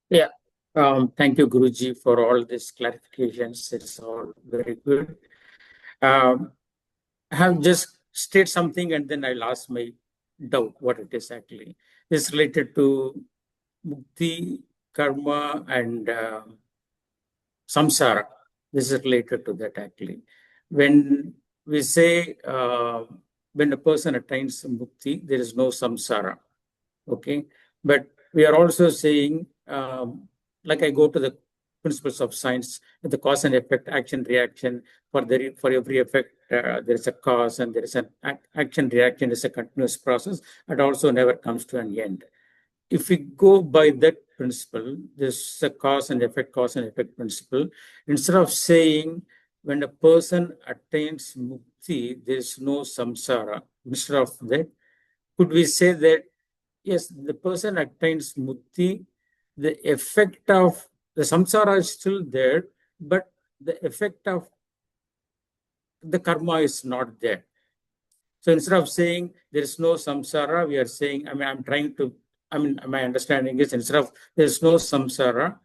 Yeah. Thank you, Guruji, for all these clarifications. It's all very good. Um, I have just state something and then I'll ask my doubt what it is actually. It's related to mukti, karma, and samsara. This is related to that actually. When we say when a person attains mukti, there is no samsara. Okay, but we are also saying, like I go to the principles of science, the cause and effect, action, reaction. For every effect, there is a cause, and there is an action reaction is a continuous process. It also never comes to an end. If we go by that principle, this cause and effect principle, instead of saying when a person attains mukti, there is no samsara. Instead of that, could we say that yes, the person attains mukti, the effect of the samsara is still there, but the effect of the karma is not there. So instead of saying there is no samsara, we are saying, my understanding is instead of there is no samsara,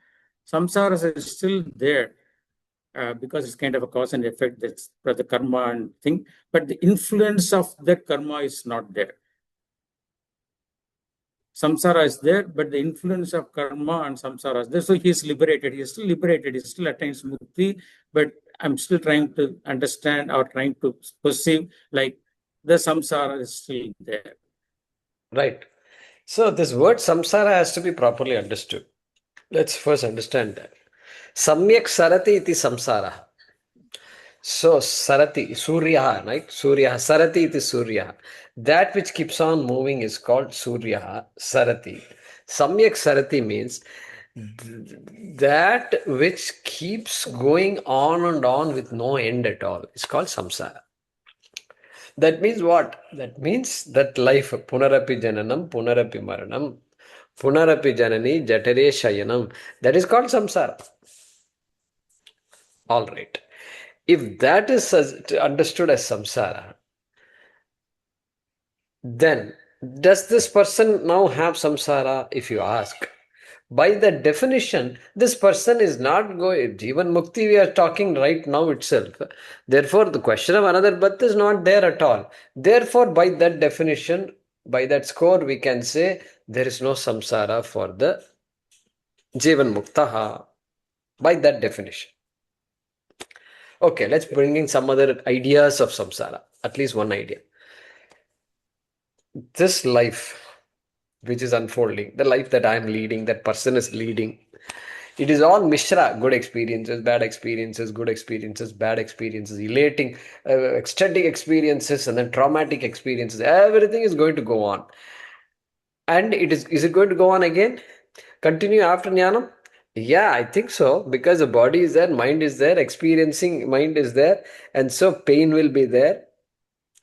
samsara is still there because it's kind of a cause and effect that's for the karma and thing, but the influence of that karma is not there. Samsara is there, but the influence of karma and samsara is there. So he is liberated. He is still liberated. He still attains mukti, but I'm still trying to understand or trying to perceive like the samsara is still there. Right. So this word samsara has to be properly understood. Let's first understand that. Samyak sarati iti samsara. So sarati, surya, right? Surya, sarati iti surya. That which keeps on moving is called surya, sarati. Samyak sarati means that which keeps going on and on with no end at all. It's called samsara. That means what? That means that life, punarapi jananam, punarapi maranam, punarapi janani, jatare shayanam. That is called samsara. All right. If that is understood as samsara, then does this person now have samsara? If you ask, by the definition, this person is not going. Jivan Mukti we are talking right now itself. Therefore, the question of another birth is not there at all. Therefore, by that definition, by that score, we can say there is no samsara for the Jivan Muktaha. By that definition. Okay, let's bring in some other ideas of samsara. At least one idea. This life which is unfolding, the life that I am leading, that person is leading, it is all mishra, good experiences, bad experiences, good experiences, bad experiences, elating, ecstatic experiences, and then traumatic experiences. Everything is going to go on. And is it going to go on again? Continue after jnanam? Yeah, I think so, because the body is there, mind is there, experiencing mind is there, and so pain will be there.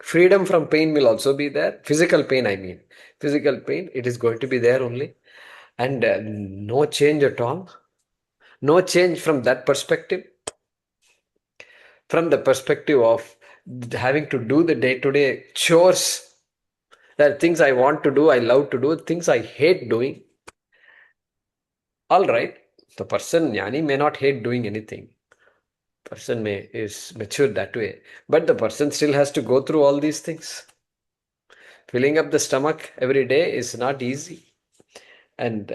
Freedom from pain will also be there. Physical pain, I mean. Physical pain, it is going to be there only. And no change at all. No change from that perspective. From the perspective of having to do the day-to-day chores. There are things I want to do, I love to do, things I hate doing. All right. The person, jnani, may not hate doing anything. Person is mature that way. But the person still has to go through all these things. Filling up the stomach every day is not easy. And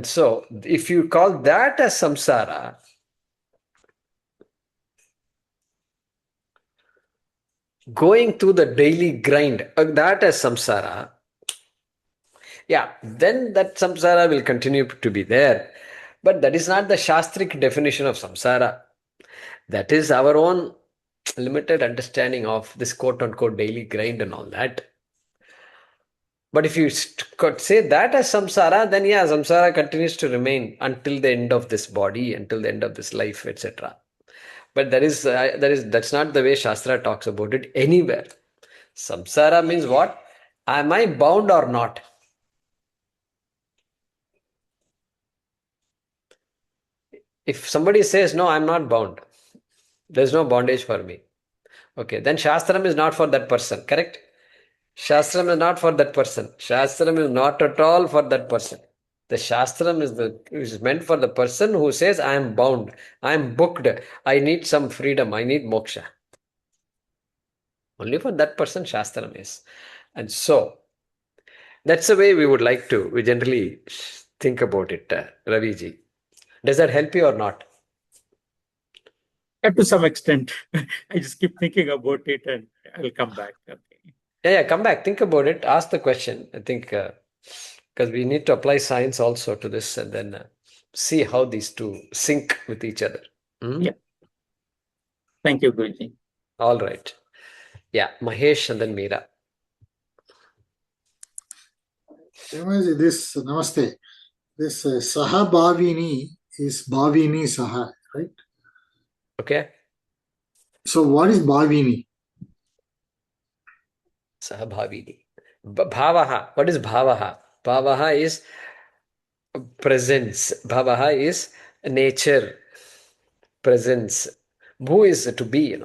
so, if you call that as samsara, going through the daily grind, that as samsara, yeah, then that samsara will continue to be there. But that is not the shastric definition of samsara. That is our own limited understanding of this quote unquote daily grind and all that. But if you could say that as samsara, then yeah, samsara continues to remain until the end of this body, until the end of this life, etc. But that's not the way Shastra talks about it anywhere. Samsara means what? Am I bound or not? If somebody says, no, I'm not bound, there's no bondage for me. Okay, then Shastram is not for that person, correct? Shastram is not for that person. Shastram is not at all for that person. The Shastram is meant for the person who says, I am bound, I am booked, I need some freedom, I need moksha. Only for that person Shastram is. And so, that's the way we generally think about it, Raviji. Does that help you or not? To some extent, I just keep thinking about it and I'll come back. Okay. Yeah, come back, think about it, ask the question. I think because we need to apply science also to this and then see how these two sync with each other. Yeah. Thank you, Guruji. All right. Yeah, Mahesh and then Meera. Namaste. This Saha Bhavini is Bhavini Saha, right? Okay. So what is Bhavini? Saha Bhavini. Bhavaha. What is Bhavaha? Bhavaha is presence. Bhavaha is nature, presence. Bhu is to be,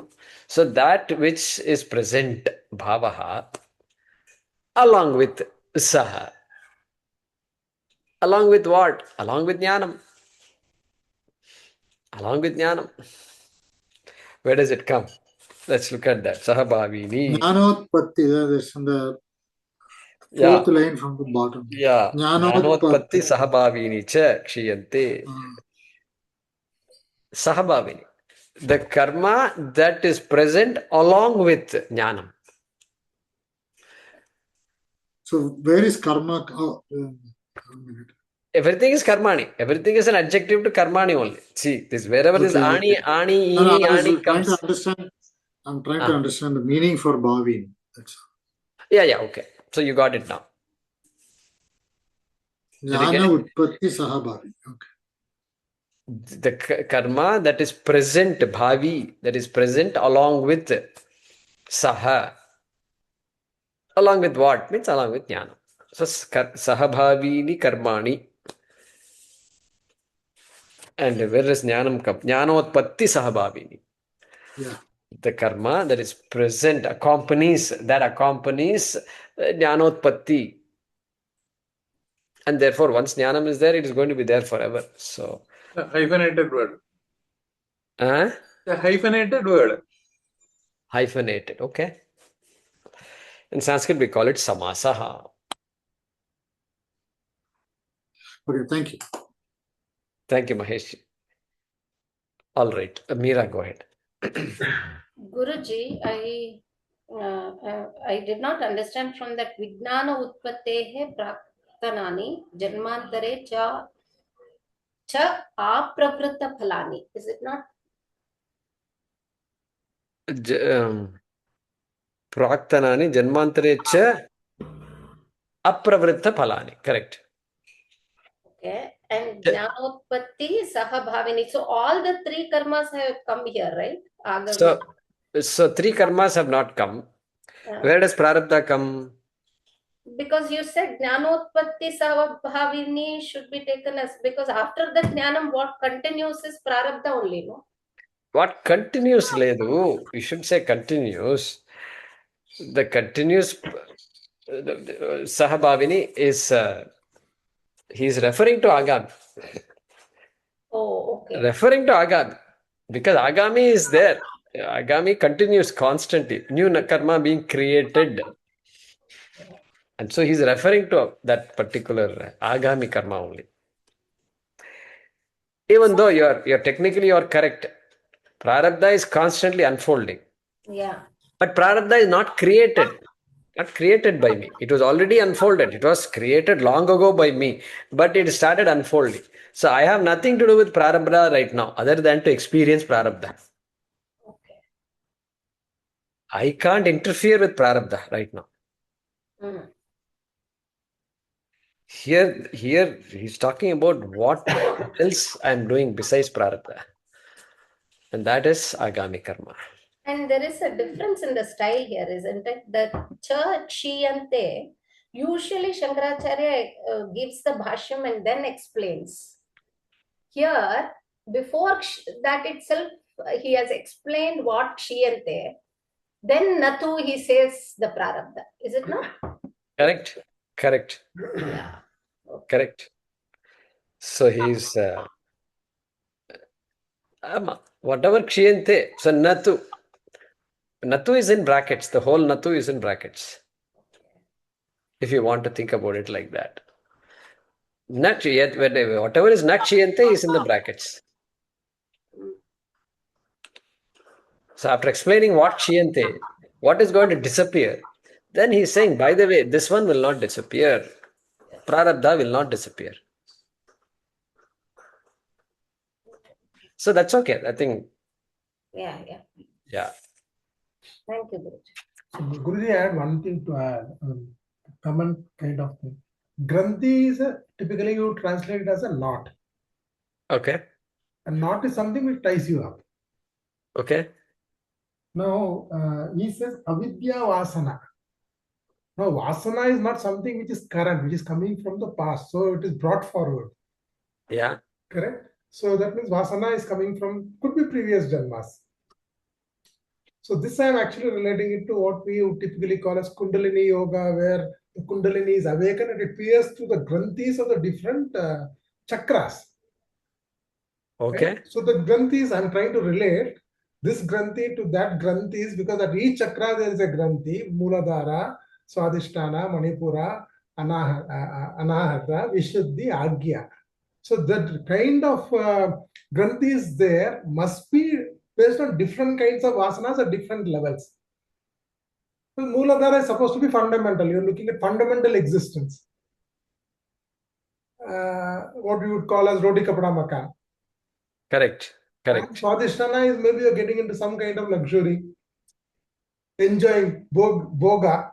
So that which is present, Bhavaha, along with Saha. Along with what? Along with Jnanam. Along with Jnanam. Where does it come? Let's look at that. Sahabhavini. Jnanotpatti, that is from the fourth line from the bottom. Yeah. Jnanotpatti sahabhavini cha kshiyante. Sahabhavini. The karma that is present along with jnanam. So where is karma? Everything is karmani. Everything is an adjective to karmani only. See, this wherever this ani, ani, ini, ani comes. I'm trying to understand the meaning for bhavini. That's all. Yeah, okay. So you got it now. Jnana utpatti sahabhavini. Okay. The karma that is present, bhavi, that is present along with saha. Along with what? Means along with jnana. So sahabhavini karmani. And where does jnanam come? Jnanotpatti sahabhavini. Yeah. The karma that is present accompanies jnanotpatti. And therefore, once jnanam is there, it is going to be there forever. So, a hyphenated word. A hyphenated word. Hyphenated, okay. In Sanskrit, we call it samasaha. Okay, thank you. Thank you, Mahesh. All right, Meera, go ahead. Guruji, I did not understand from that Vijnana Utpattehe Praktanani Janmantare cha Apravritta Phalani. Is it not? Praktanani Janmantare cha Apravritta Phalani. Correct. Okay. And Jnanotpatti Sahabhavini. So all the three karmas have come here, right? So three karmas have not come. Where does prarabdha come? Because you said Jnanotpatti Sahabhavini should be taken as, because after the Jnanam, what continues is prarabdha only, no? What continues, Ledu? You should say continues. The continuous Sahabhavini is, he is referring to Agami. Oh, okay. Referring to Agami. Because Agami is there. Agami continues constantly. New karma being created. And so he's referring to that particular Agami karma only. Even though you're technically correct. Prarabdha is constantly unfolding. Yeah. But prarabdha is not created. Not created by me. It was already unfolded. It was created long ago by me. But it started unfolding. So I have nothing to do with prarabdha right now, other than to experience prarabdha. Okay. I can't interfere with prarabdha right now. Mm. Here he's talking about what else I'm doing besides prarabdha. And that is agami karma. And there is a difference in the style here, isn't it? The cha, chi, and te. Usually Shankaracharya gives the Bhaashyam and then explains. Here, before that itself, he has explained what chi and te. Then Natu, he says the prarabdha. Is it not? Correct. Yeah. Okay. Correct. So he's whatever kshiyante. So natu. Natu is in brackets. The whole natu is in brackets. If you want to think about it like that. Whatever is nakshiyante is in the brackets. So after explaining what kshiyante, what is going to disappear, then he's saying, by the way, this one will not disappear. Prarabdha will not disappear. So that's okay. I think. Yeah. Yeah. Thank you, Guruji. So, Guruji, I had one thing to add, comment kind of thing. Granthi is typically you translate it as a knot. Okay. A knot is something which ties you up. Okay. Now, he says avidya vasana. Now, vasana is not something which is current, which is coming from the past. So it is brought forward. Yeah. Correct? So that means vasana is coming from, could be previous janmas. So this I am actually relating it to what we typically call as Kundalini Yoga, where the Kundalini is awakened and it pierces through the granthis of the different chakras. Okay. Right? So the granthis, I am trying to relate this granthi to that granthis, because at each chakra there is a granthi, Muladhara, Swadhisthana, Manipura, Anahata, Vishuddhi, Agya. So that kind of granthis there must be based on different kinds of vasanas at different levels. So Muladhara is supposed to be fundamental. You're looking at fundamental existence. What we would call as Roti Kapda Makan. Correct. Correct. Swadhisthana is maybe you're getting into some kind of luxury, enjoying boga.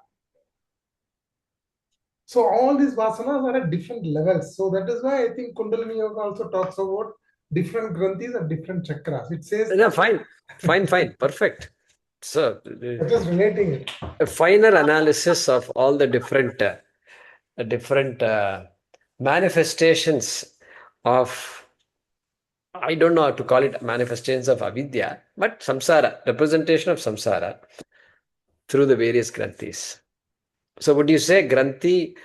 So all these vasanas are at different levels. So that is why I think Kundalini Yoga also talks about different granthis and different chakras. It says No, fine. Perfect. So I'm just relating it. a finer analysis of all the different manifestations of, I don't know how to call it manifestations of avidya, but samsara, representation of samsara through the various granthis. So would you say granthi,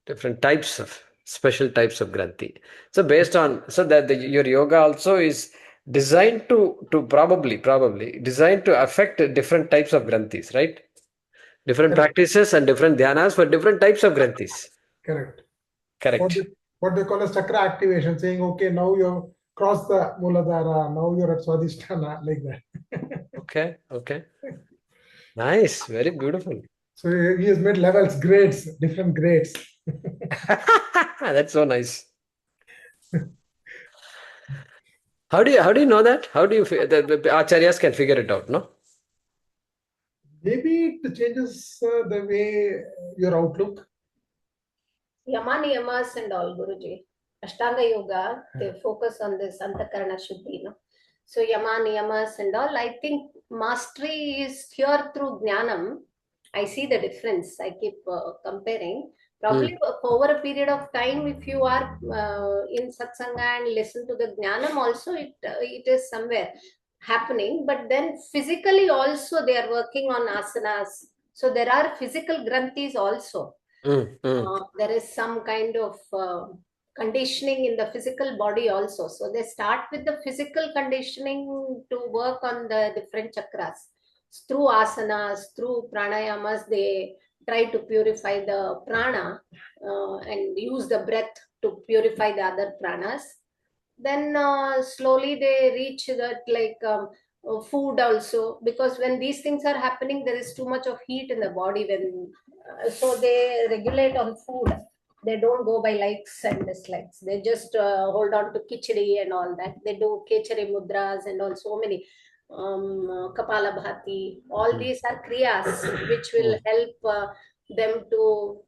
different types of, special types of granthi. So based on, so that your yoga also is designed to probably designed to affect different types of granthis, right? Different practices and different dhyanas for different types of granthis. Correct. Correct. What they call as chakra activation, saying, okay, now you've crossed the Muladhara, now you're at Swadhisthana, like that. Okay. Nice. Very beautiful. So he has made levels, grades, different grades. That's so nice. How do you know that? How do you the acharyas can figure it out, no? Maybe it changes the way your outlook. Yama niyamas and all, Guruji. Ashtanga Yoga, they focus on this Antakarana Shuddhi, no? So Yama niyamas and all, I think mastery is here through Jnanam. I see the difference. I keep comparing. Probably over a period of time, if you are in Satsanga and listen to the Jnanam also, it is somewhere happening. But then physically also they are working on asanas. So there are physical granthis also. There is some kind of conditioning in the physical body also. So they start with the physical conditioning to work on the different chakras. Through asanas, through pranayamas, they try to purify the prana and use the breath to purify the other pranas. Then slowly they reach that food also, because when these things are happening, there is too much of heat in the body. When so they regulate on food. They don't go by likes and dislikes. They just hold on to khichdi and all that. They do kechari mudras and all, so many kapala bhati. All these are kriyas which will help them to.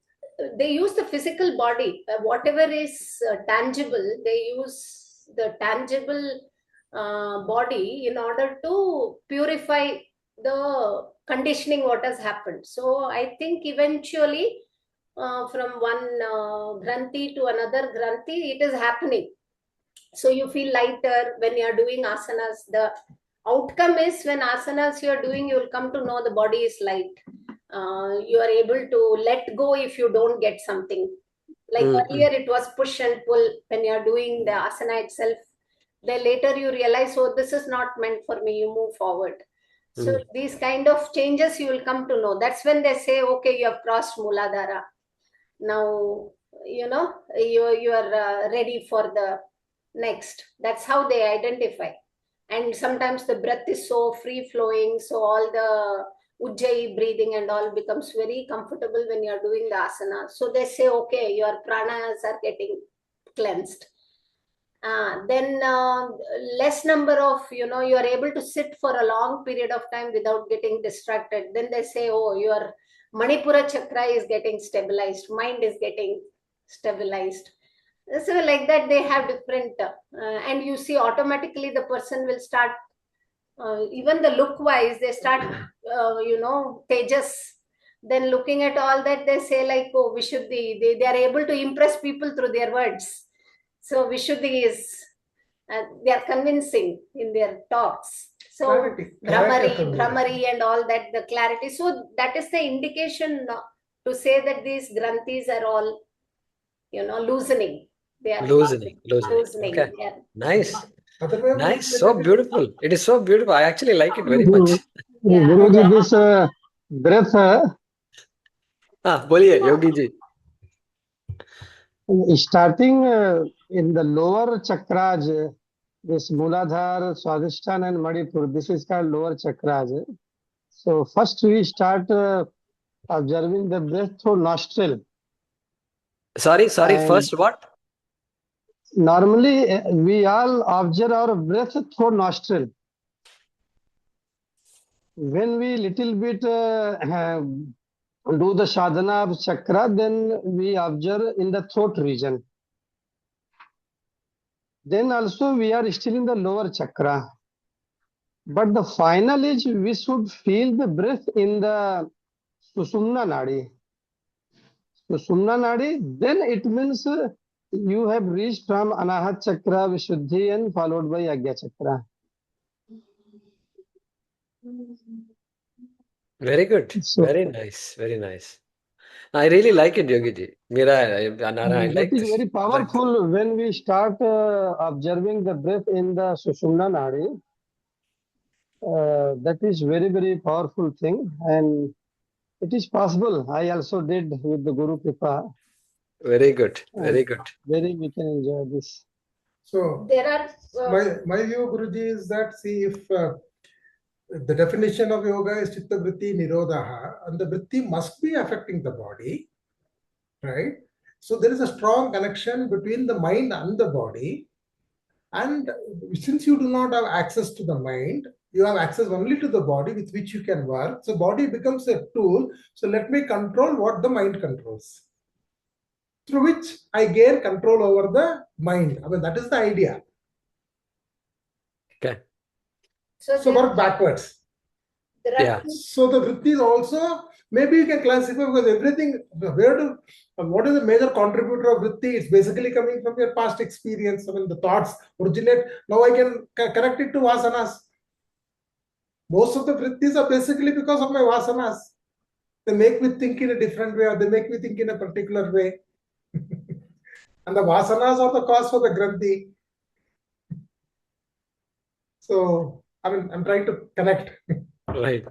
They use the physical body. Whatever is tangible, they use the tangible body in order to purify the conditioning what has happened. So I think eventually from one granthi to another granthi, it is happening. So you feel lighter when you are doing asanas. The outcome is when asanas you are doing, you will come to know the body is light. You are able to let go if you don't get something. Like Mm, earlier, it was push and pull when you're doing the asana itself. Then later you realize, oh, this is not meant for me. You move forward. So mm. these kind of changes you will come to know. That's when they say, okay, you have crossed Muladhara. Now, you are ready for the next. That's how they identify. And sometimes the breath is so free flowing, so all the ujjayi breathing and all becomes very comfortable when you are doing the asana. So they say, okay, your pranas are getting cleansed. Then less number of, you are able to sit for a long period of time without getting distracted. Then they say, oh, your Manipura chakra is getting stabilized, mind is getting stabilized. So like that, they have different, and you see automatically the person will start, even the look wise, they start, tejas. Then looking at all that, they say like, oh, Vishuddhi, they are able to impress people through their words. So Vishuddhi is, they are convincing in their talks. So Clarity of conversation. Brahmari and all that, the clarity. So that is the indication to say that these granthis are all, loosening. They are Loosening. loosening. Okay. Yeah. Nice. Other way of Nice. looking So at it is, beautiful. It is so beautiful. I actually like it very much. Yeah. Guruji, this breath बोलिए Yogi ji. starting in the lower chakras, this Muladhara, Swadhisthana and Manipur, this is called lower chakras. So first we start observing the breath through nostril. Sorry. And First what? normally we all observe our breath through nostril. When we little bit do the sadhana of chakra, then we observe in the throat region. Then also we are still in the lower chakra. But the final is we should feel the breath in the Susumna Nadi. Susumna Nadi, then it means you have reached from Anahat Chakra, Vishuddhi, and followed by Agya Chakra. Very good. So Very nice. Very nice. I really like it, Yogi ji. I that like is this. very powerful when we start observing the breath in the Susumna Nadi. That is very, very powerful thing. And it is possible. I also did with the Guru Kripa. Very good. And Very good. very we can enjoy this. so There are, my view, Guruji, is that, see, if the definition of yoga is chitta vritti nirodha, and the vritti must be affecting the body, right? So there is a strong connection between the mind and the body. And since you do not have access to the mind, you have access only to the body with which you can work. So body becomes a tool. So let me control what the mind controls, through which I gain control over the mind. I mean, that is the idea. Okay. So work backwards. there are Yeah. So the vritti is also, maybe you can classify, because everything, what is the major contributor of vritti? It's basically coming from your past experience. I mean, the thoughts originate. Now I can connect it to vasanas. Most of the vrittis are basically because of my vasanas. They make me think in a different way, or they make me think in a particular way. And the vasanas are the cause for the granthi. So, I mean, I'm trying to connect. Right.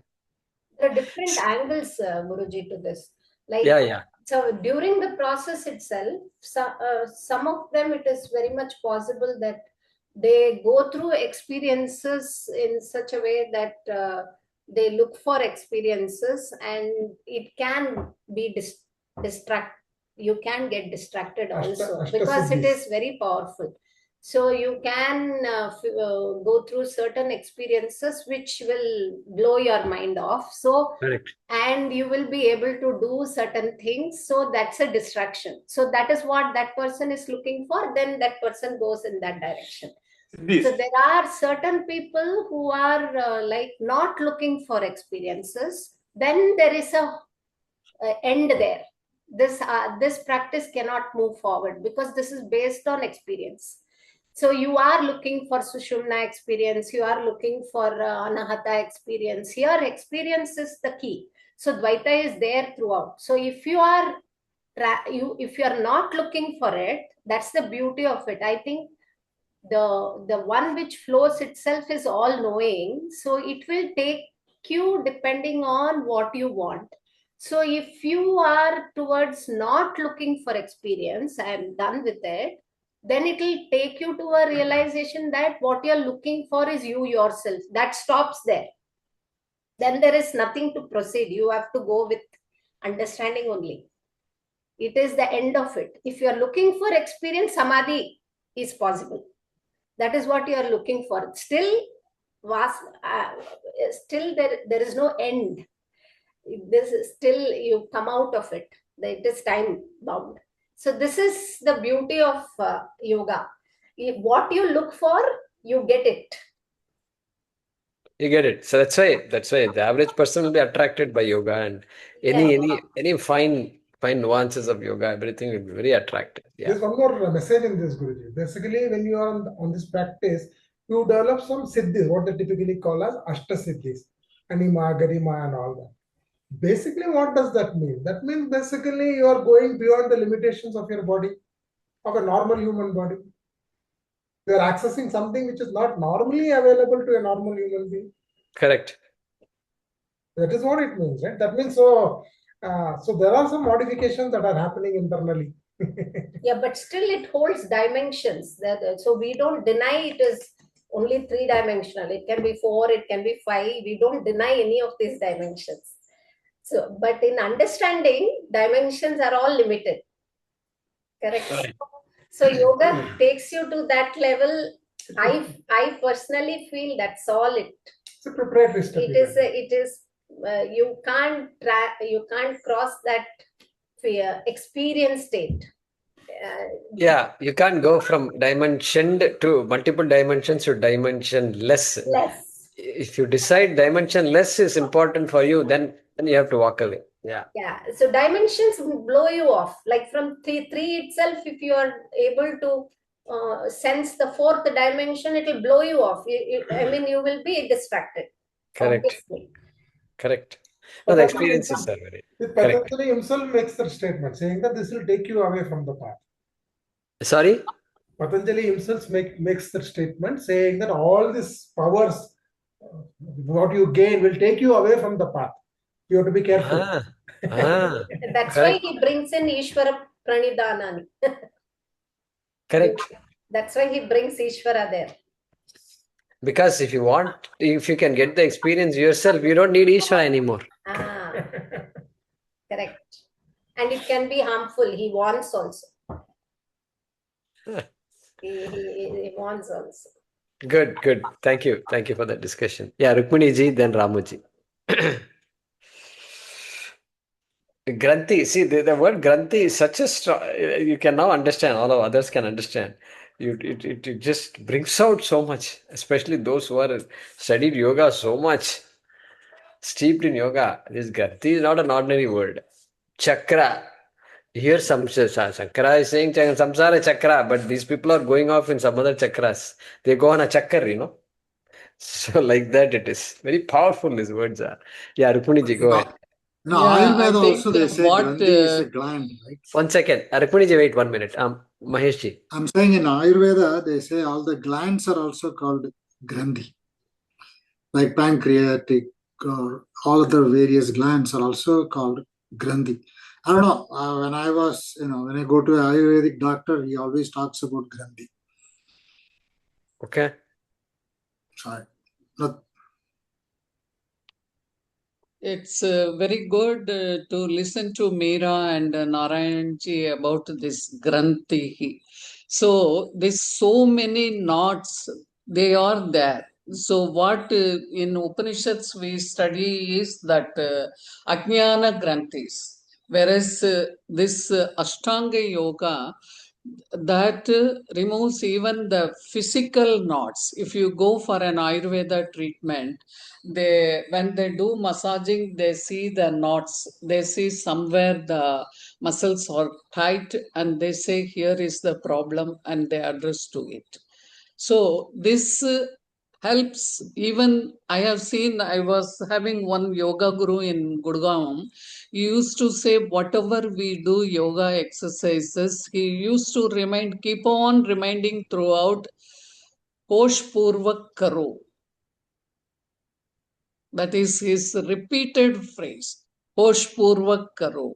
There are different angles, Guruji, to this. Like, Yeah. so during the process itself, some of them, it is very much possible that they go through experiences in such a way that they look for experiences, and it can be you can get distracted also, because it is very powerful. So you can go through certain experiences which will blow your mind off. So, Correct. and you will be able to do certain things. So that's a distraction. So that is what that person is looking for. Then that person goes in that direction. So there are certain people who are like not looking for experiences. Then there is a end there. This practice cannot move forward because this is based on experience. So you are looking for Sushumna experience, you are looking for Anahata experience. Here experience is the key. So Dvaita is there throughout. So if you are if you are not looking for it, that's the beauty of it. I think the one which flows itself is all knowing, so it will take you depending on what you want. So if you are towards not looking for experience, I am done with it, then it will take you to a realization that what you're looking for is you yourself. That stops there. Then there is nothing to proceed. You have to go with understanding only. It is the end of it. If you are looking for experience, samadhi is possible. That is what you are looking for. Still, there is no end. This is still, you come out of it. It is time bound. So this is the beauty of yoga. What you look for, you get it. You get it. So that's why the average person will be attracted by yoga, and any fine nuances of yoga, everything will be very attractive. Yeah. There's one more message in this, Guruji. Basically, when you are on this practice, you develop some siddhis, what they typically call as ashta siddhis, anima, garima, and all that. Basically, what does that mean? That means basically you are going beyond the limitations of your body, of a normal human body. You are accessing something which is not normally available to a normal human being. Correct. That is what it means, right? That means so there are some modifications that are happening internally. Yeah, but still it holds dimensions. So we don't deny it is only 3-dimensional. It can be 4, it can be 5. We don't deny any of these dimensions. So, but in understanding, dimensions are all limited. Correct. Right. So yoga takes you to that level. I personally feel that's all it. It's a preparatory step. It is. You can't cross that experience state. Yeah, you can't go from dimensioned to multiple dimensions to dimensionless. If you decide dimensionless is important for you, then you have to walk away. Yeah. Yeah. So dimensions blow you off. Like from three itself, if you are able to sense the 4th dimension, it will blow you off. I mean, you will be distracted. Correct. Obviously. Correct. No, the experiences are very correct. Patanjali himself makes that statement, saying that this will take you away from the path. Sorry? Patanjali himself makes that statement, saying that all these powers, what you gain, will take you away from the path. You have to be careful. That's correct. why he brings in Ishvara Pranidhanani. Correct. That's why he brings Ishvara there. Because if you can get the experience yourself, you don't need Ishvara anymore. Correct. And it can be harmful. He wants also. he wants also. Good. Thank you for that discussion. Yeah, Rukmini ji, then Ramu ji. Granthi, see the word Granthi is such a strong, you can now understand, all of others can understand. It just brings out so much, especially those who are studied yoga so much, steeped in yoga. This Granthi is not an ordinary word. Chakra. Here Shankara is saying samsara chakra, but these people are going off in some other chakras. They go on a chakra, So like that it is. Very powerful these words are. Yeah, Rukmini ji, go ahead. No, Ayurveda also they say Granthi is a gland, right? 1 second. Rukmini ji, wait 1 minute. Mahesh ji. I'm saying in Ayurveda, they say all the glands are also called Granthi. Like pancreatic or all other various glands are also called Granthi. I don't know, when I go to an Ayurvedic doctor, he always talks about Granthi. Okay. Sorry. It's very good to listen to Meera and Narayanji about this Granthi. So there's so many knots, they are there. So what in Upanishads we study is that Ajnana Granthis, whereas this Ashtanga Yoga, that removes even the physical knots. If you go for an Ayurveda treatment, when they do massaging, they see the knots. They see somewhere the muscles are tight, and they say here is the problem, and they address to it. So this helps. Even I have seen, I was having one yoga guru in Gurgaon. He used to say, whatever we do yoga exercises, he used to keep on reminding throughout, Kosh Purvak Karo. That is his repeated phrase, Kosh Purvak Karo.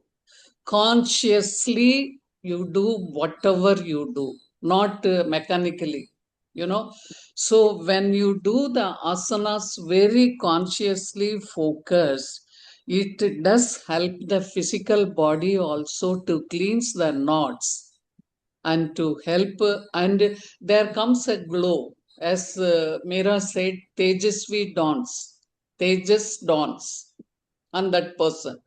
Consciously, you do whatever you do, not mechanically, you know. So, when you do the asanas very consciously focused, it does help the physical body also to cleanse the knots and to help, and there comes a glow. As Meera said, Tejasvi dawns, Tejas dawns on that person.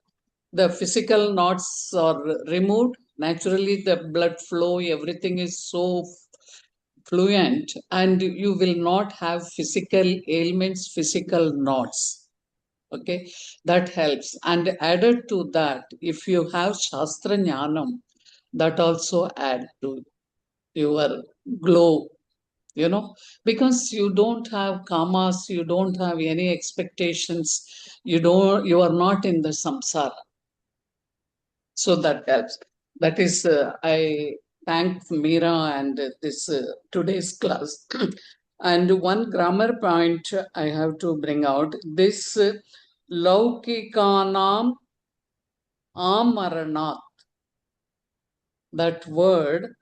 The physical knots are removed. Naturally, the blood flow, everything is so fluent, and you will not have physical ailments, physical knots. Okay, that helps. And added to that, if you have Shastra Jnanam, that also add to your glow, you know, because you don't have kamas, you don't have any expectations, you are not in the samsara. So that helps. That is, I thank Meera and this today's class. And one grammar point I have to bring out, this laukikanam amaranat. That word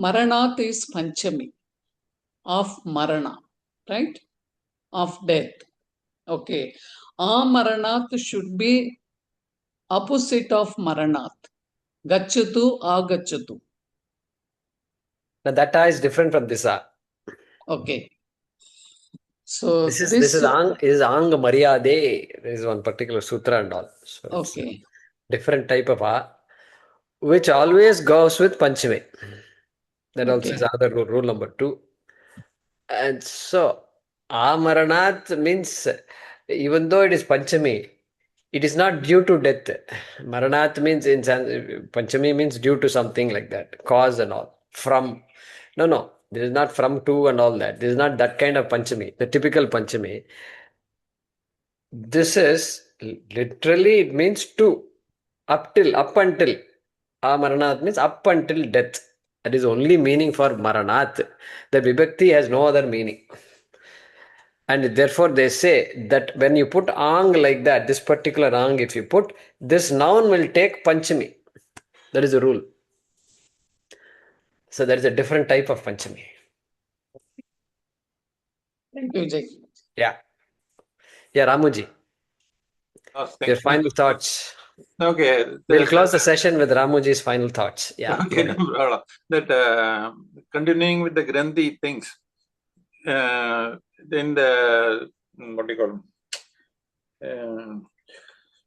maranat is panchami of marana, right? Of death. Okay. Amaranat should be opposite of maranat. Gachatu agachatu. Now that is different from this. Okay. So This is Ang Maryade. There is one particular sutra and all. So it's okay. different type of which always goes with Panchami. That also Okay. is another rule number 2. And so Amaranat means, even though it is Panchami, it is not due to death. Maranat means Panchami means due to something like that, cause and all. From. No. This is not from to and all that. This is not that kind of Panchami, the typical Panchami. This is literally, it means to, up until. Maranat means up until death. That is only meaning for Maranat. The Vibhakti has no other meaning. And therefore they say that when you put Ang like that, this particular Ang, if you put, this noun will take Panchami. That is the rule. So there is a different type of Panchami. Thank you, Jai. Yeah. Yeah, Ramuji. Your final thoughts. Okay. We'll close the session with Ramuji's final thoughts. Yeah. Okay, no problem. That continuing with the Granthi things, in the, what do you call it?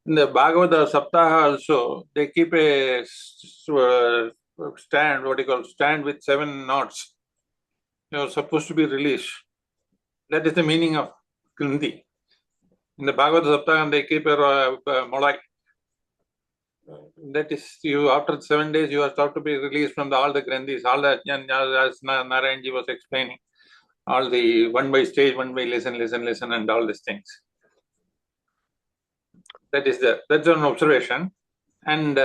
In the Bhagavata Saptaha also, they keep a stand, what do you call, stand with 7 knots. You're supposed to be released. That is the meaning of Granthi. In the Bhagavata Saptaha, they keep a molai. That is, you after 7 days, you are thought to be released from all the Granthis, all the, as Narayanji was explaining, all the one by stage, one by listen, and all these things. That's an observation. And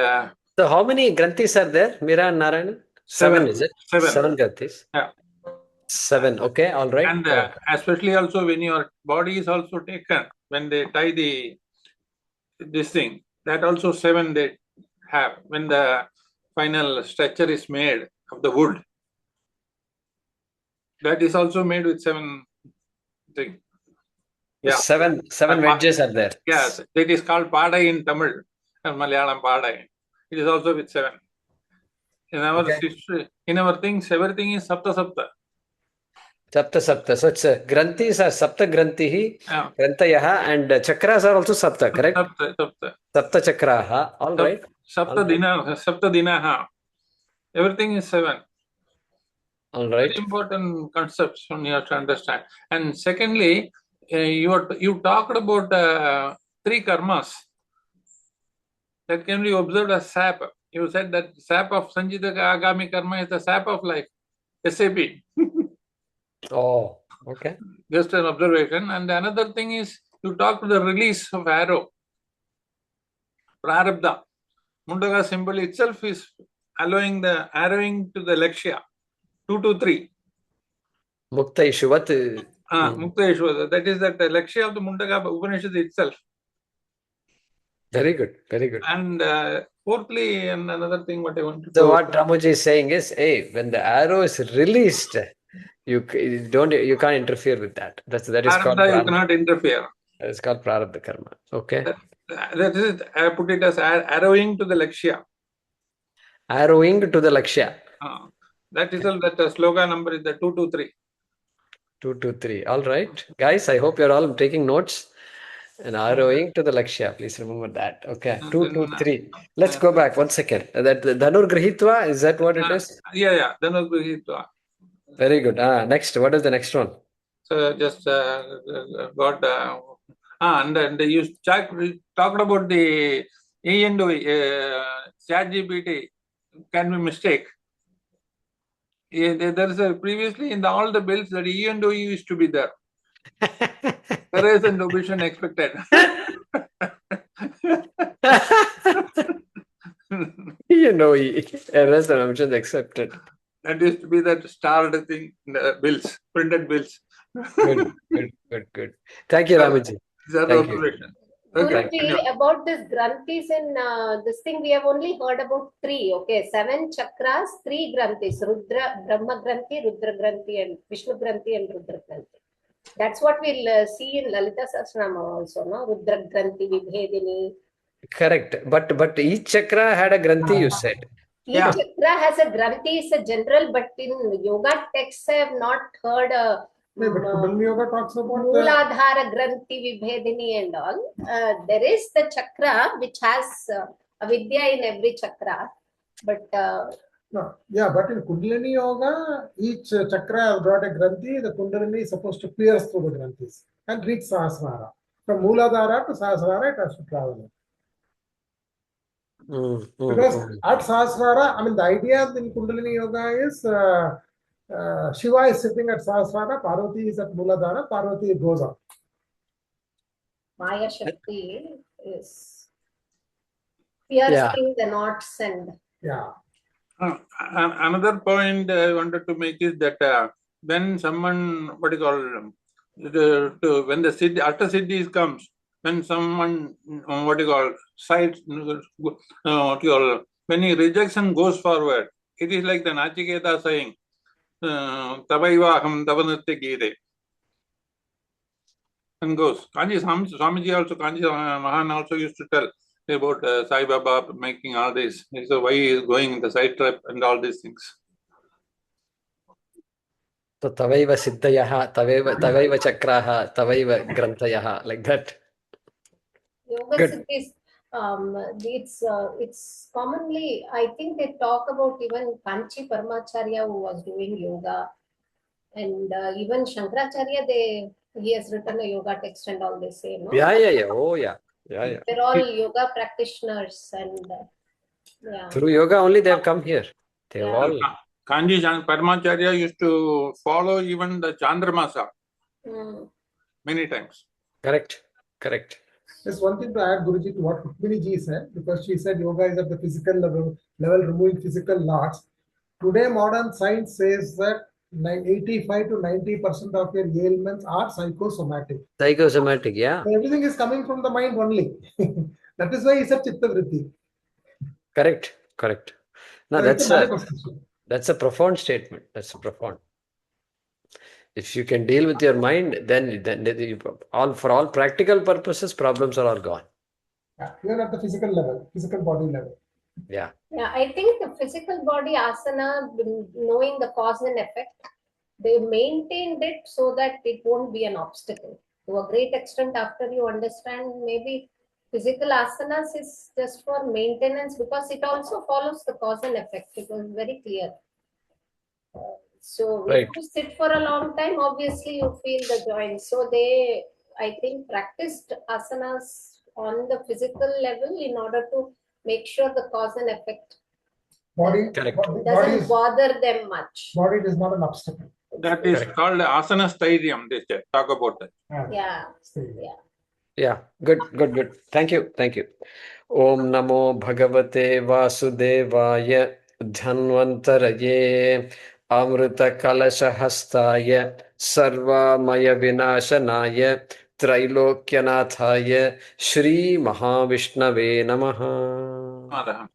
so how many Granthis are there, Meera and Narayan? 7, is it? 7 Granthis. Yeah. 7, okay, all right. And especially also when your body is also taken, when they tie this thing, that also 7 they have. When the final structure is made of the wood, that is also made with 7 things. Yeah. 7 wedges are there. Yes, that is called Padai in Tamil, and Malayalam Padai. It is also with 7. In our history, in our things, everything is Sapta Sapta. Sapta. So it's Granthis are Sapta Granthihi, Grantayaha, and Chakras are also Sapta, correct? Sapta Chakraha, all right. Sapta Dinaha. Everything is 7. All right. Very important concepts you have to understand. And secondly, you talked about 3 karmas that can be observed as sap. You said that sap of Sanjita Agami karma is the sap of life, SAP. Oh. Okay. Just an observation. And another thing is, you talk to the release of arrow. Prarabdha. Mundaka symbol itself is allowing the arrowing to the Lakshya. 2 to 3. Mukta Ishuvat. Mukta Ishwara. That is that the Lakshya of the Mundaka Upanishad itself. Very good. Very good. And fourthly, and another thing what I want to So what Ramuji is saying is, hey, when the arrow is released, you can't interfere with that. That is called Prarabdha, you cannot interfere. That is called Prarabdha Karma. Okay. That is, I put it as arrowing to the Lakshya. Arrowing to the Lakshya. That is all. That sloka number is the 2 to 3. 2 to 3. All right. Guys, I hope you're all taking notes. And arrowing to the Lakshya. Please remember that. Okay. 2 to 3. Let's go back 1 second. That Dhanur Grihitva, is that what it is? Yeah. Dhanur Grihitva. Very good. Next, what is the next one? So just got and you talked about the E and ChatGPT can be mistake. There is previously in all the bills that E and O used to be there. Errors and omission expected. Errors and omissions accepted. That used to be that starred thing in the bills, printed bills. Good. Thank you, Ramaji. Thank you. Guruji, about this granthis and this thing, we have only heard about 3. Okay, 7 chakras, 3 granthis: Rudra, Brahma Granthi, Rudra Granthi, and Vishnu Granthi and Rudra Granthi. That's what we'll see in Lalita Sahasranama also, no? Rudra Granthi, Vibhedini. Correct. But each chakra had a granthi, you said. Each chakra has a granthi, is a general, but in yoga texts I have not heard but Kundalini Yoga talks about Mooladhara Granthi, Vibhedini and all. There is the chakra which has avidya in every chakra, but but in Kundalini Yoga, each chakra has got a granthi. The Kundalini is supposed to pierce through the granthis and reach Sahasrara. From Mooladhara to Sahasrara, it has to travel. Because at Sahasrara, the idea in Kundalini Yoga is Shiva is sitting at Sahasrara, Parvati is at Mooladhara, Parvati goes up. Maya Shakti is piercing the knots and... Another point I wanted to make is that when someone, when the siddhi, after siddhis comes, when someone, sides, when he rejects and goes forward, it is like the Nachiketa saying, Tavaivaham Tavanatya Gide. And goes. Swamiji also, Kanji Mahan also used to tell about Sai Baba making all this. So why he is going in the side trap and all these things. So Tavaiva Siddhayaha, Tavaiva Chakraha, Tavaiva Grantayaha, like that. Yoga Siddhis, it's commonly, I think they talk about even Kanchi Paramacharya who was doing yoga, and even Shankaracharya, he has written a yoga text and all they say, no? Yeah. Oh, yeah. They're all yoga practitioners and through yoga only they have come here. They all. Kanji Paramacharya used to follow even the Chandramasa many times. Correct. There's one thing to add, Guruji, to what Rukmini ji said, because she said yoga is at the physical level, removing physical knots. Today, modern science says that 85 to 90% of your ailments are psychosomatic. Psychosomatic, yeah. So everything is coming from the mind only. That is why he said Chitta Vritti. Correct. Now that's a profound statement. That's a profound. If you can deal with your mind, then for all practical purposes, problems are all gone. Even at the physical level, physical body level. Yeah, I think the physical body asana, knowing the cause and effect, they maintained it so that it won't be an obstacle. To a great extent, after you understand, maybe physical asanas is just for maintenance because it also follows the cause and effect. It was very clear. So if you sit for a long time, obviously you feel the joints. So they, I think, practiced asanas on the physical level in order to make sure the cause and effect body doesn't bother them much. Body is not an obstacle. That is Correct. called asana stairyam. They talk about that. Yeah. Yeah, good. Thank you. Om Namo Bhagavate Vasudevaya Dhanvantaraye Amrita Kalashahastaya Sarva Maya Vinashanaya Trailokyanathaye Shri Mahavishnave Namaha. Madam.